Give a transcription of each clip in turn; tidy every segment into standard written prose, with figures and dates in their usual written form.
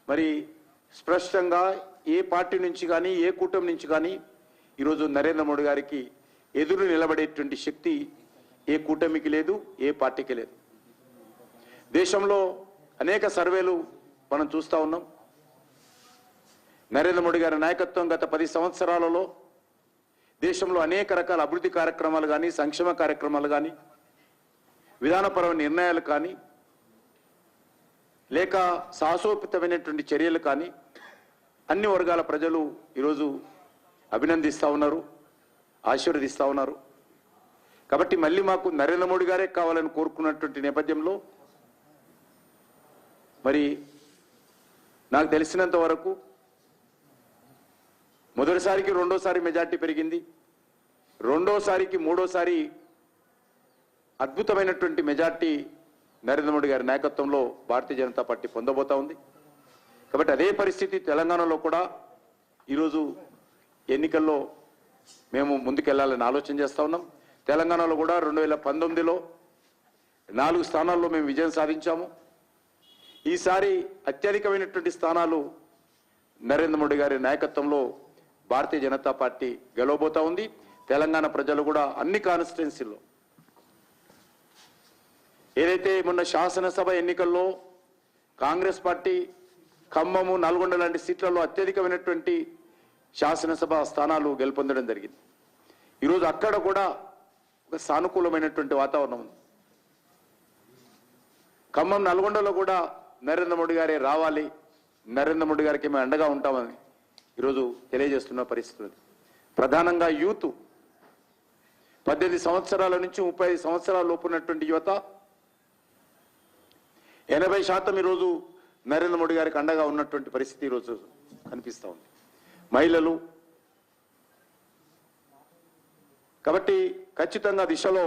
మరి స్పష్టంగా ఏ పార్టీ నుంచి కానీ ఏ కూటమి నుంచి కానీ ఈరోజు నరేంద్ర మోడీ గారికి ఎదురు నిలబడేటువంటి శక్తి ఏ కూటమికి లేదు, ఏ పార్టీకి లేదు. దేశంలో అనేక సర్వేలు మనం చూస్తూ ఉన్నాం. నరేంద్ర మోడీ గారి నాయకత్వం గత 10 సంవత్సరాలలో దేశంలో అనేక రకాల అభివృద్ధి కార్యక్రమాలు కానీ, సంక్షేమ కార్యక్రమాలు కానీ, విధానపరమైన నిర్ణయాలు కానీ, లేక సాహసోపేతమైనటువంటి చర్యలు కానీ అన్ని వర్గాల ప్రజలు ఈరోజు అభినందిస్తూ ఉన్నారు, ఆశీర్వదిస్తూ ఉన్నారు. కాబట్టి మళ్ళీ మాకు నరేంద్ర మోడీ గారే కావాలని కోరుకున్నటువంటి నేపథ్యంలో మరి నాకు తెలిసినంత వరకు మొదటిసారికి రెండోసారి మెజార్టీ పెరిగింది, రెండోసారికి మూడోసారి అద్భుతమైనటువంటి మెజార్టీ నరేంద్ర మోడీ గారి నాయకత్వంలో భారతీయ జనతా పార్టీ పొందబోతా ఉంది. కాబట్టి అదే పరిస్థితి తెలంగాణలో కూడా ఈరోజు ఎన్నికల్లో మేము ముందుకెళ్లాలని ఆలోచన చేస్తూ ఉన్నాం. తెలంగాణలో కూడా 2019లో 4 స్థానాల్లో మేము విజయం సాధించాము. ఈసారి అత్యధికమైనటువంటి స్థానాలు నరేంద్ర మోడీ గారి నాయకత్వంలో భారతీయ జనతా పార్టీ గెలవబోతా ఉంది. తెలంగాణ ప్రజలు కూడా అన్ని కాన్స్టిట్యున్సీల్లో ఏదైతే మొన్న శాసనసభ ఎన్నికల్లో కాంగ్రెస్ పార్టీ ఖమ్మము, నల్గొండ లాంటి సీట్లలో అత్యధికమైనటువంటి శాసనసభ స్థానాలు గెలుపొందడం జరిగింది. ఈరోజు అక్కడ కూడా ఒక సానుకూలమైనటువంటి వాతావరణం ఉంది. ఖమ్మం, నల్గొండలో కూడా నరేంద్ర మోడీ గారే రావాలి, నరేంద్ర మోడీ గారికి మేము అండగా ఉంటామని ఈరోజు తెలియజేస్తున్న పరిస్థితి ఉంది. ప్రధానంగా యూత్ 18 సంవత్సరాల నుంచి 35 సంవత్సరాల లోపు ఉన్నటువంటి యువత 80% ఈరోజు నరేంద్ర మోడీ గారికి అండగా ఉన్నటువంటి పరిస్థితి ఈరోజు కనిపిస్తూ ఉంది. మహిళలు కాబట్టి ఖచ్చితంగా దిశలో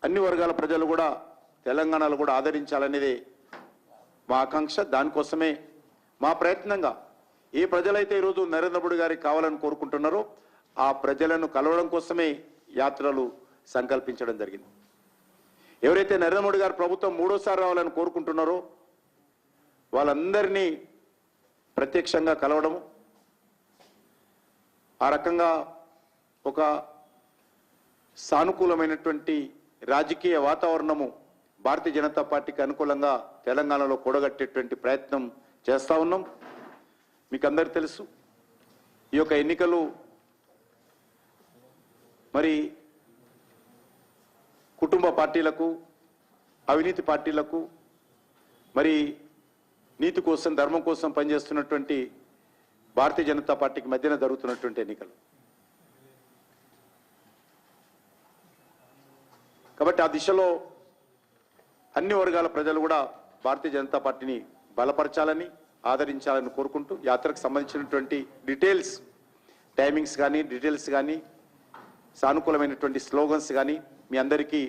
అన్ని వర్గాల ప్రజలు కూడా తెలంగాణలో కూడా ఆదరించాలనేదే మా ఆకాంక్ష. దానికోసమే మా ప్రయత్నంగా ఏ ప్రజలైతే ఈరోజు నరేంద్ర మోడీ గారికి కావాలని కోరుకుంటున్నారో ఆ ప్రజలను కలవడం కోసమే యాత్రలు సంకల్పించడం జరిగింది. ఎవరైతే నరేంద్ర మోడీ గారు ప్రభుత్వం 3వ రావాలని కోరుకుంటున్నారో వాళ్ళందరినీ ప్రత్యక్షంగా కలవడము, ఆ రకంగా ఒక సానుకూలమైనటువంటి రాజకీయ వాతావరణము భారతీయ జనతా పార్టీకి అనుకూలంగా తెలంగాణలో కూడగట్టేటువంటి ప్రయత్నం చేస్తూ ఉన్నాం. మీకు అందరికీ తెలుసు, ఈ యొక్క ఎన్నికలు మరి కుటుంబ పార్టీలకు, అవినీతి పార్టీలకు, మరి నీతి కోసం, ధర్మం కోసం పనిచేస్తున్నటువంటి భారతీయ జనతా పార్టీకి మధ్యన జరుగుతున్నటువంటి ఎన్నికలు. కాబట్టి ఆ దిశలో అన్ని వర్గాల ప్రజలు కూడా భారతీయ జనతా పార్టీని బలపరచాలని, ఆదరించాలని కోరుకుంటూ యాత్రకు సంబంధించినటువంటి డీటెయిల్స్, టైమింగ్స్ కానీ, డీటెయిల్స్ కానీ, సానుకూలమైనటువంటి స్లోగన్స్ కానీ మీ అందరికీ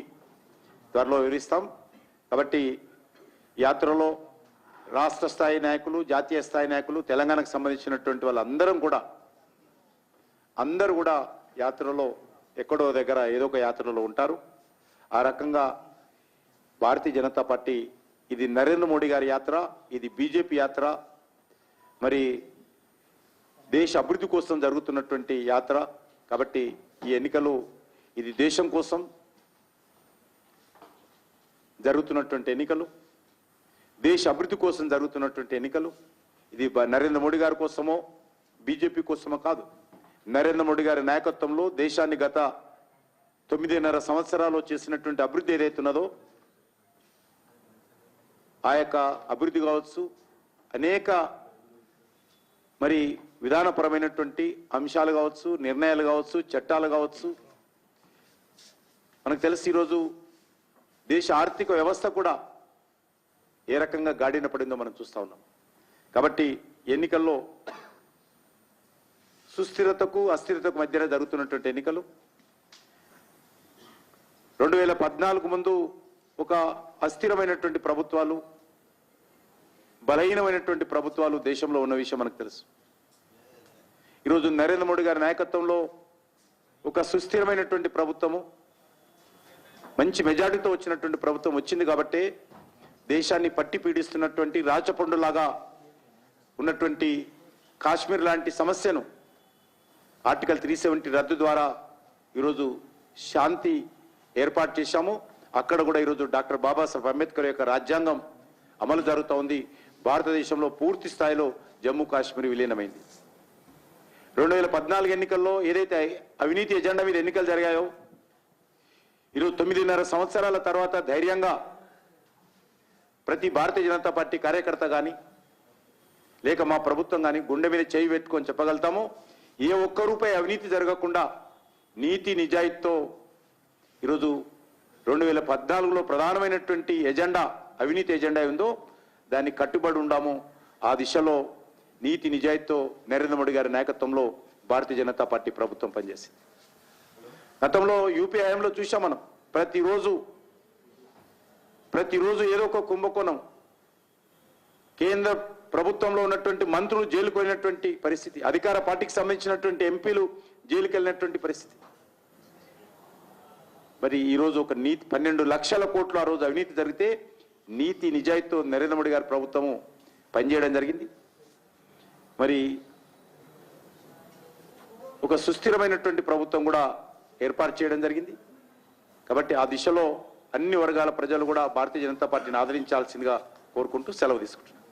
త్వరలో వివరిస్తాం. కాబట్టి యాత్రలో రాష్ట్ర స్థాయి నాయకులు, జాతీయ స్థాయి నాయకులు, తెలంగాణకు సంబంధించినటువంటి వాళ్ళందరం కూడా అందరూ కూడా యాత్రలో ఎక్కడో దగ్గర ఏదో ఒక యాత్రలో ఉంటారు. ఆ రకంగా భారతీయ జనతా పార్టీ ఇది నరేంద్ర మోడీ గారి యాత్ర, ఇది బీజేపీ యాత్ర, మరి దేశ అభివృద్ధి కోసం జరుగుతున్నటువంటి యాత్ర. కాబట్టి ఈ ఎన్నికలు ఇది దేశం కోసం జరుగుతున్నటువంటి ఎన్నికలు, దేశ అభివృద్ధి కోసం జరుగుతున్నటువంటి ఎన్నికలు. ఇది నరేంద్ర మోడీ గారి కోసమో బీజేపీ కోసమో కాదు. నరేంద్ర మోడీ గారి నాయకత్వంలో దేశాన్ని గత 9.5 సంవత్సరాలు చేసినటువంటి అభివృద్ధి ఏదైతున్నదో ఆ యొక్క అభివృద్ధి కావచ్చు, అనేక మరి విధానపరమైనటువంటి అంశాలు కావచ్చు, నిర్ణయాలు కావచ్చు, చట్టాలు కావచ్చు. మనకు తెలిసి ఈరోజు దేశ ఆర్థిక వ్యవస్థ కూడా ఏ రకంగా గాడిన పడిందో మనం చూస్తూ ఉన్నాం. కాబట్టి ఎన్నికల్లో సుస్థిరతకు, అస్థిరతకు మధ్యన జరుగుతున్నటువంటి ఎన్నికలు. 2014 ముందు ఒక అస్థిరమైనటువంటి ప్రభుత్వాలు, బలహీనమైనటువంటి ప్రభుత్వాలు దేశంలో ఉన్న విషయం మనకు తెలుసు. ఈరోజు నరేంద్ర మోడీ గారి నాయకత్వంలో ఒక సుస్థిరమైనటువంటి ప్రభుత్వము, మంచి మెజారిటీతో వచ్చినటువంటి ప్రభుత్వం వచ్చింది. కాబట్టి దేశాన్ని పట్టి పీడిస్తున్నటువంటి రాచపండులాగా ఉన్నటువంటి కాశ్మీర్ లాంటి సమస్యను ఆర్టికల్ 370 రద్దు ద్వారా ఈరోజు శాంతి ఏర్పాటు చేశాము. అక్కడ కూడా ఈరోజు డాక్టర్ బాబాసాహెబ్ అంబేద్కర్ యొక్క రాజ్యాంగం అమలు జరుగుతూ ఉంది. భారతదేశంలో పూర్తి స్థాయిలో జమ్మూ కాశ్మీర్ విలీనమైంది. 2014 ఎన్నికల్లో ఏదైతే అవినీతి ఎజెండా మీద ఎన్నికలు జరిగాయో ఈరోజు 9.5 సంవత్సరాల తర్వాత ధైర్యంగా ప్రతి భారతీయ జనతా పార్టీ కార్యకర్త కానీ లేక మా ప్రభుత్వం కానీ గుండె మీద చేయి పెట్టుకొని చెప్పగలుగుతాము, ఏ ఒక్క రూపాయి అవినీతి జరగకుండా నీతి నిజాయితీతో ఈరోజు 2014లో ప్రధానమైనటువంటి ఎజెండా అవినీతి ఎజెండా ఉందో దాన్ని కట్టుబడి ఉండాము. ఆ దిశలో నీతి నిజాయితీతో నరేంద్ర మోడీ గారి నాయకత్వంలో భారతీయ జనతా పార్టీ ప్రభుత్వం పనిచేసింది. గతంలో యూపీ హయాంలో చూసాం మనం, ప్రతిరోజు ఏదో ఒక కుంభకోణం, కేంద్ర ప్రభుత్వంలో ఉన్నటువంటి మంత్రులు జైలుకు వెళ్ళినటువంటి పరిస్థితి, అధికార పార్టీకి సంబంధించినటువంటి ఎంపీలు జైలుకు వెళ్ళినటువంటి పరిస్థితి. మరి ఈరోజు ఒక నీతి 12 లక్షల కోట్లు ఆ రోజు అవినీతి జరిగితే నీతి నిజాయితీతో నరేంద్ర మోడీ గారి ప్రభుత్వము పనిచేయడం జరిగింది. మరి ఒక సుస్థిరమైనటువంటి ప్రభుత్వం కూడా ఏర్పాటు చేయడం జరిగింది. కాబట్టి ఆ దిశలో అన్ని వర్గాల ప్రజలు కూడా భారతీయ జనతా పార్టీని ఆదరించాల్సిందిగా కోరుకుంటూ సెలవు తీసుకుంటున్నాను.